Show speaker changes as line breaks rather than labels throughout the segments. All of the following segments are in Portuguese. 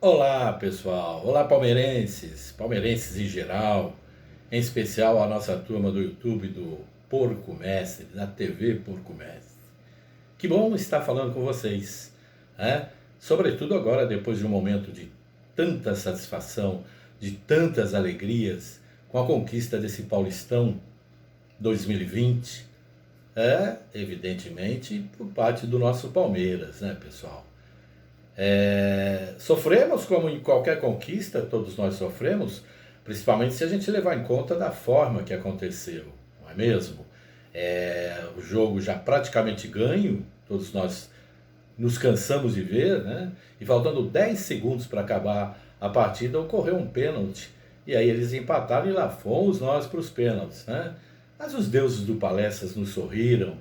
Olá, pessoal. Olá, palmeirenses em geral, em especial a nossa turma do YouTube do Porco Mestre, da TV Porco Mestre. Que bom estar falando com vocês, né? Sobretudo agora, depois de um momento de tanta satisfação, de tantas alegrias, com a conquista desse Paulistão 2020, evidentemente por parte do nosso Palmeiras, né, pessoal? Sofremos como em qualquer conquista, todos nós sofremos, principalmente se a gente levar em conta da forma que aconteceu, não é mesmo? O jogo já praticamente ganho, todos nós nos cansamos de ver, né? E faltando 10 segundos para acabar a partida, ocorreu um pênalti. E aí eles empataram e lá fomos nós para os pênaltis, né? Mas os deuses do Palestras nos sorriram,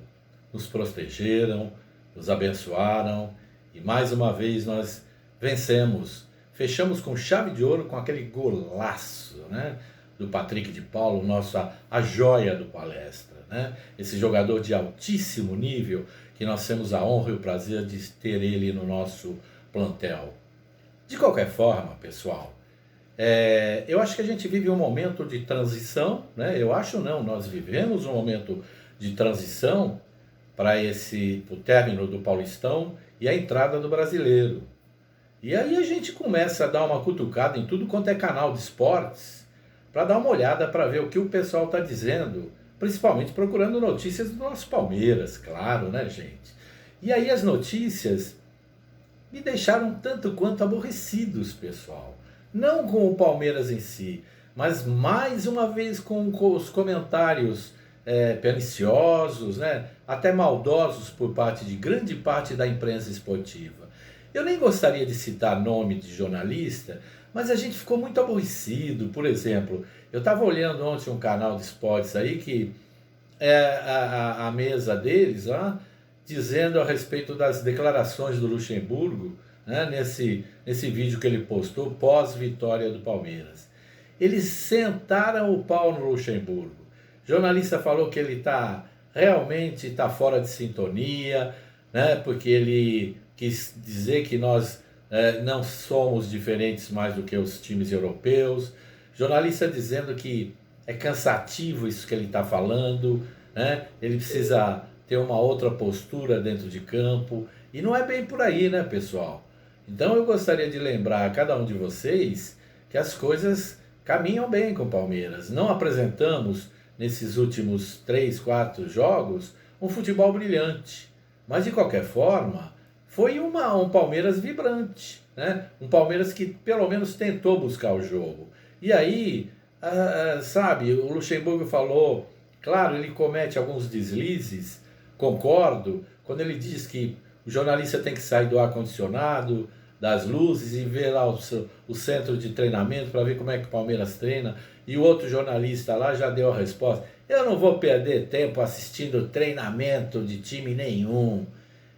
nos protegeram, nos abençoaram e mais uma vez nós vencemos. Fechamos com chave de ouro com aquele golaço, né? Do Patrick de Paulo, a joia do Palestra, né? Esse jogador de altíssimo nível que nós temos a honra e o prazer de ter ele no nosso plantel. De qualquer forma, pessoal, eu acho que a gente vive um momento de transição, né? Eu acho não, nós vivemos um momento de transição para o término do Paulistão e a entrada do Brasileiro. E aí a gente começa a dar uma cutucada em tudo quanto é canal de esportes, para dar uma olhada para ver o que o pessoal está dizendo, principalmente procurando notícias do nosso Palmeiras, claro, né, gente? E aí as notícias me deixaram tanto quanto aborrecidos, pessoal. Não com o Palmeiras em si, mas mais uma vez com os comentários perniciosos, né? Até maldosos por parte de grande parte da imprensa esportiva. Eu nem gostaria de citar nome de jornalista, mas a gente ficou muito aborrecido. Por exemplo, eu estava olhando ontem um canal de esportes aí que a mesa deles lá, dizendo a respeito das declarações do Luxemburgo, né, nesse vídeo que ele postou pós-vitória do Palmeiras. Eles sentaram o pau no Luxemburgo. O jornalista falou que ele realmente está fora de sintonia, né, porque ele quis dizer que nós não somos diferentes mais do que os times europeus. Jornalista dizendo que é cansativo isso que ele está falando, né? Ele precisa ter uma outra postura dentro de campo. E não é bem por aí, né, pessoal? Então eu gostaria de lembrar a cada um de vocês que as coisas caminham bem com o Palmeiras. Não apresentamos, nesses últimos 3, 4 jogos, um futebol brilhante. Mas, de qualquer forma, foi um Palmeiras vibrante, né? Um Palmeiras que pelo menos tentou buscar o jogo. E aí, sabe, o Luxemburgo falou, claro, ele comete alguns deslizes, concordo, quando ele diz que o jornalista tem que sair do ar-condicionado, das luzes e ver lá o centro de treinamento para ver como é que o Palmeiras treina. E o outro jornalista lá já deu a resposta. Eu não vou perder tempo assistindo treinamento de time nenhum.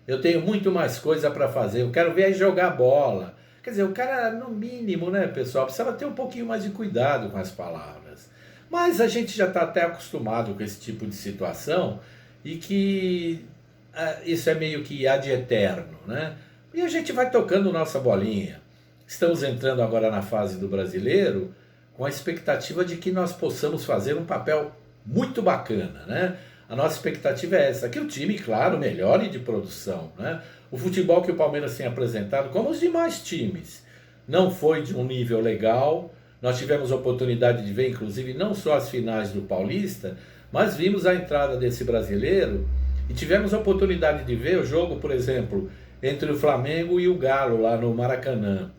Eu tenho muito mais coisa para fazer. Eu quero ver aí jogar bola. Quer dizer, o cara, no mínimo, né, pessoal, precisava ter um pouquinho mais de cuidado com as palavras. Mas a gente já está até acostumado com esse tipo de situação e que isso é meio que ad eterno, né? E a gente vai tocando nossa bolinha. Estamos entrando agora na fase do brasileiro com a expectativa de que nós possamos fazer um papel muito bacana, né? A nossa expectativa é essa, que o time, claro, melhore de produção, né? O futebol que o Palmeiras tem apresentado, como os demais times, não foi de um nível legal. Nós tivemos a oportunidade de ver, inclusive, não só as finais do Paulista, mas vimos a entrada desse brasileiro e tivemos a oportunidade de ver o jogo, por exemplo, entre o Flamengo e o Galo lá no Maracanã.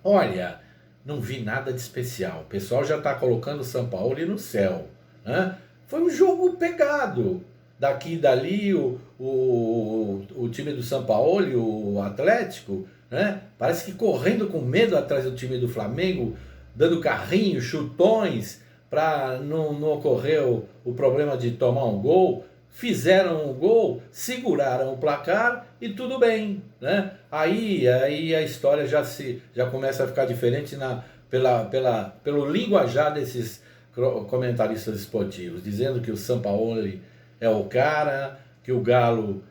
Olha, não vi nada de especial. O pessoal já está colocando o São Paulo no céu, né? Foi um jogo pegado. Daqui e dali o time do São Paulo, o Atlético, né? Parece que correndo com medo atrás do time do Flamengo, dando carrinhos, chutões, para não ocorrer o problema de tomar um gol. Fizeram um gol, seguraram o placar e tudo bem, né? Aí a história já começa a ficar diferente pelo linguajar desses comentaristas esportivos, dizendo que o Sampaoli é o cara, que o Galo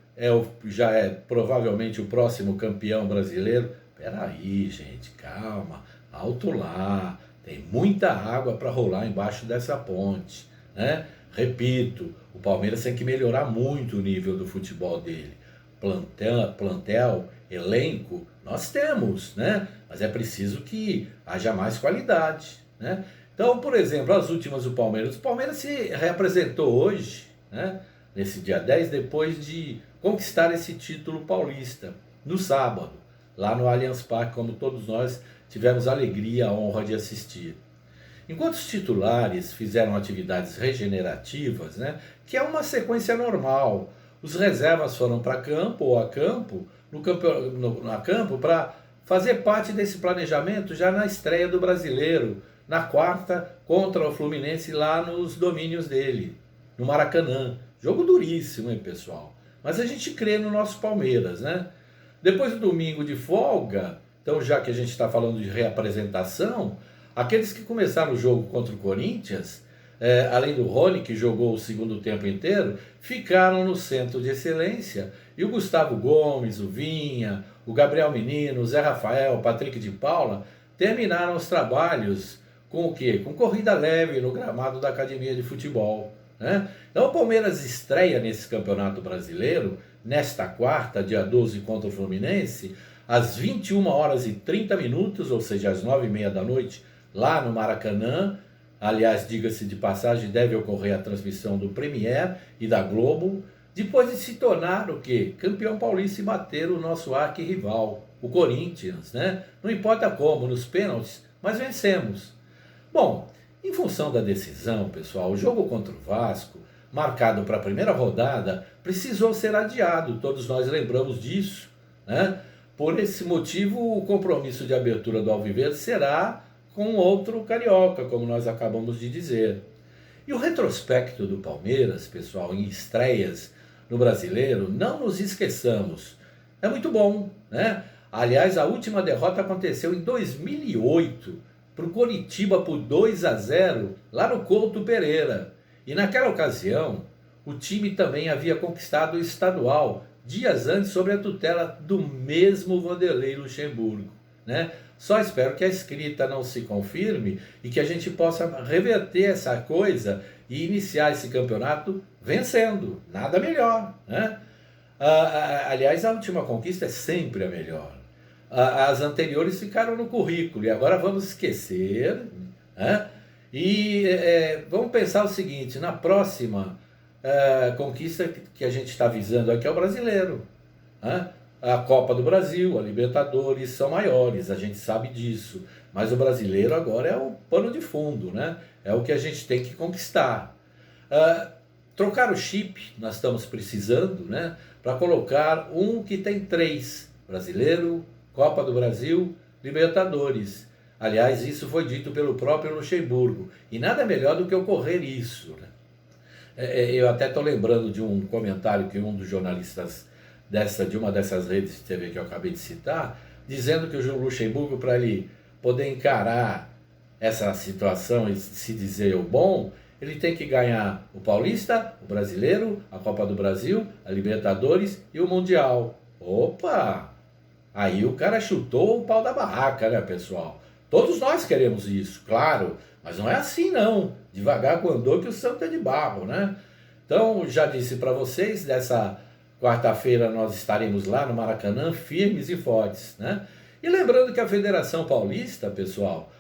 já é provavelmente o próximo campeão brasileiro. peraí, gente, calma, alto lá, tem muita água para rolar embaixo dessa ponte, né? Repito, o Palmeiras tem que melhorar muito o nível do futebol dele. Plantel, elenco, nós temos, né? Mas é preciso que haja mais qualidade, né? Então, por exemplo, as últimas do Palmeiras. O Palmeiras se reapresentou hoje, né? Nesse dia 10 depois de conquistar esse título paulista, no sábado, lá no Allianz Parque, como todos nós tivemos a alegria, a honra de assistir. Enquanto os titulares fizeram atividades regenerativas, né, que é uma sequência normal, os reservas foram para campo ou a campo, a campo para fazer parte desse planejamento já na estreia do Brasileiro, na quarta contra o Fluminense lá nos domínios dele, no Maracanã. Jogo duríssimo, hein, pessoal? Mas a gente crê no nosso Palmeiras, né? Depois do domingo de folga, então já que a gente está falando de reapresentação, aqueles que começaram o jogo contra o Corinthians, além do Rony, que jogou o segundo tempo inteiro, ficaram no centro de excelência. E o Gustavo Gomes, o Vinha, o Gabriel Menino, o Zé Rafael, o Patrick de Paula, terminaram os trabalhos com o quê? Com corrida leve no gramado da Academia de Futebol, né? Então o Palmeiras estreia nesse Campeonato Brasileiro, nesta quarta, dia 12, contra o Fluminense, às 21 horas e 30 minutos, ou seja, às 9h30 da noite, lá no Maracanã. Aliás, diga-se de passagem, deve ocorrer a transmissão do Premier e da Globo, depois de se tornar o quê? Campeão paulista e bater o nosso arquirrival, o Corinthians, né? Não importa como, nos pênaltis, mas vencemos. Bom, em função da decisão, pessoal, o jogo contra o Vasco, marcado para a primeira rodada, precisou ser adiado, todos nós lembramos disso, né? Por esse motivo, o compromisso de abertura do Alviverde será com outro carioca, como nós acabamos de dizer. E o retrospecto do Palmeiras, pessoal, em estreias no Brasileiro, não nos esqueçamos, é muito bom, né? Aliás, a última derrota aconteceu em 2008, para o Coritiba por 2-0, lá no Couto Pereira. E naquela ocasião, o time também havia conquistado o estadual, dias antes, sob a tutela do mesmo Vanderlei Luxemburgo, né? Só espero que a escrita não se confirme e que a gente possa reverter essa coisa e iniciar esse campeonato vencendo. Nada melhor, né? Aliás, a última conquista é sempre a melhor. As anteriores ficaram no currículo e agora vamos esquecer, né? E vamos pensar o seguinte, na próxima conquista que a gente está visando aqui é o Brasileiro, né? A Copa do Brasil, a Libertadores são maiores, a gente sabe disso, mas o Brasileiro agora é o pano de fundo, né? É o que a gente tem que conquistar. Trocar o chip, nós estamos precisando, né? Para colocar um que tem 3, Brasileiro, Copa do Brasil, Libertadores. Aliás, isso foi dito pelo próprio Luxemburgo, e nada melhor do que ocorrer isso, né? Eu até estou lembrando de um comentário que um dos jornalistas de uma dessas redes de TV que eu acabei de citar, dizendo que o Luxemburgo, para ele poder encarar essa situação e se dizer o bom, ele tem que ganhar o Paulista, o Brasileiro, a Copa do Brasil, a Libertadores e o Mundial. Opa! Aí o cara chutou o pau da barraca, né, pessoal? Todos nós queremos isso, claro, mas não é assim não. Devagar com andor que o santo é de barro, né? Então, já disse para vocês, dessa quarta-feira nós estaremos lá no Maracanã, firmes e fortes, né? E lembrando que a Federação Paulista, pessoal,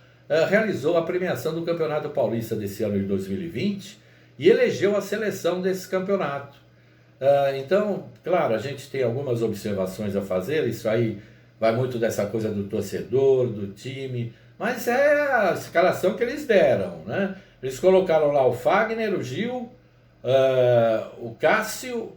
realizou a premiação do Campeonato Paulista desse ano de 2020 e elegeu a seleção desse campeonato. Então, claro, a gente tem algumas observações a fazer, isso aí vai muito dessa coisa do torcedor, do time, mas é a escalação que eles deram, né? Eles colocaram lá o Fagner, o Gil, o Cássio,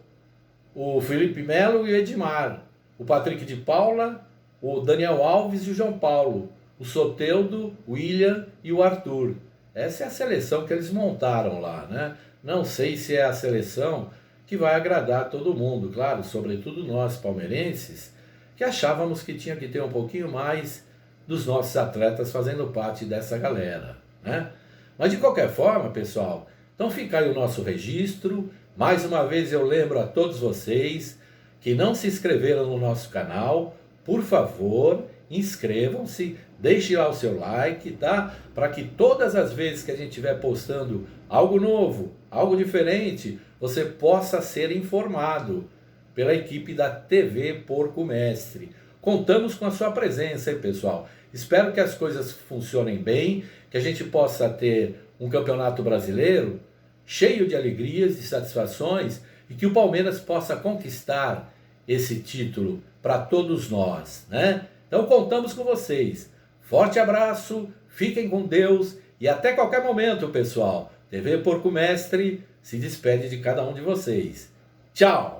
o Felipe Melo e o Edmar, o Patrick de Paula, o Daniel Alves e o João Paulo, o Soteldo, o William e o Arthur. Essa é a seleção que eles montaram lá, né? Não sei se é a seleção que vai agradar todo mundo, claro, sobretudo nós palmeirenses, que achávamos que tinha que ter um pouquinho mais dos nossos atletas fazendo parte dessa galera, né? Mas de qualquer forma, pessoal, então fica aí o nosso registro. Mais uma vez eu lembro a todos vocês que não se inscreveram no nosso canal, por favor, inscrevam-se, deixe lá o seu like, tá? Para que todas as vezes que a gente estiver postando algo novo, algo diferente, você possa ser informado pela equipe da TV Porco Mestre. Contamos com a sua presença, hein, pessoal? Espero que as coisas funcionem bem, que a gente possa ter um campeonato brasileiro cheio de alegrias e satisfações e que o Palmeiras possa conquistar esse título para todos nós, né? Então contamos com vocês. Forte abraço, fiquem com Deus e até qualquer momento, pessoal. TV Porco Mestre se despede de cada um de vocês. Tchau!